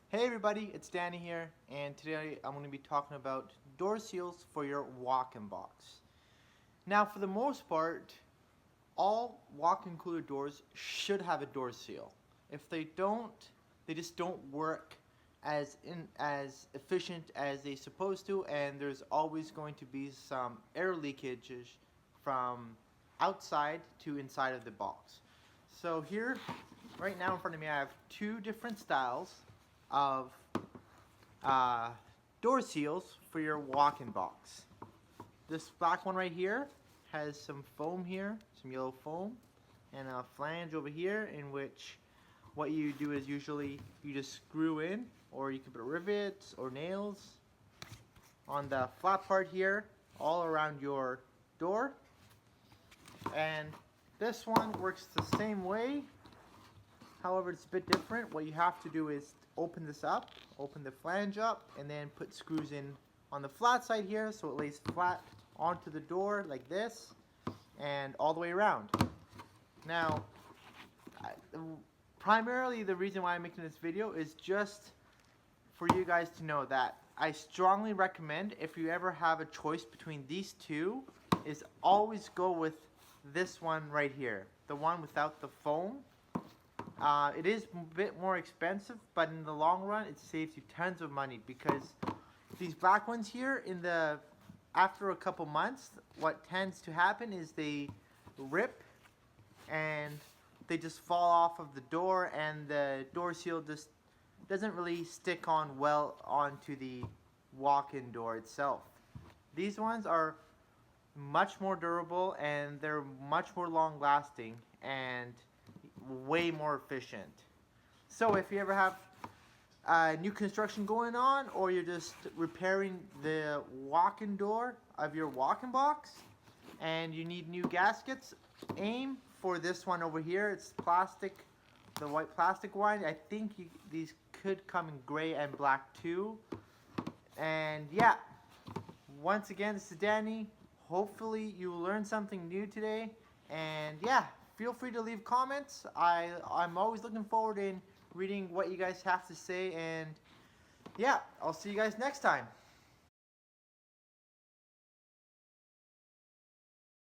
Hey everybody, it's Danny here, and today I'm going to be talking about door seals for your walk-in box. Now, for the most part, all walk-in cooler doors should have a door seal. If they don't, they just don't work as efficient as they supposed to, and there's always going to be some air leakages from outside to inside of the box. So here, right now in front of me, I have two different styles of uh, door seals for your walk-in box. This black one right here has some foam here, some yellow foam, and a flange over here in which what you do is usually you just screw in, or you can put rivets or nails on the flat part here all around your door. And this one works the same way. However, it's a bit different. What you have to do is open this up, open the flange up, and then put screws in on the flat side here so it lays flat onto the door like this and all the way around. Now, primarily the reason why I'm making this video is just for you guys to know that I strongly recommend, if you ever have a choice between these two, is always go with this one right here, the one without the foam. It is a bit more expensive, but in the long run, it saves you tons of money because these black ones here, after a couple months, what tends to happen is they rip and they just fall off of the door, and the door seal just doesn't really stick on well onto the walk-in door itself. These ones are much more durable, and they're much more long-lasting and way more efficient. So if you ever have new construction going on, or you're just repairing the walk-in door of your walk-in box and you need new gaskets, aim for this one over here. It's plastic, the white plastic one. I think these could come in gray and black too. And yeah, once again, this is Danny. Hopefully you learned something new today, and yeah, feel free to leave comments. I'm always looking forward in reading what you guys have to say, and yeah, I'll see you guys next time.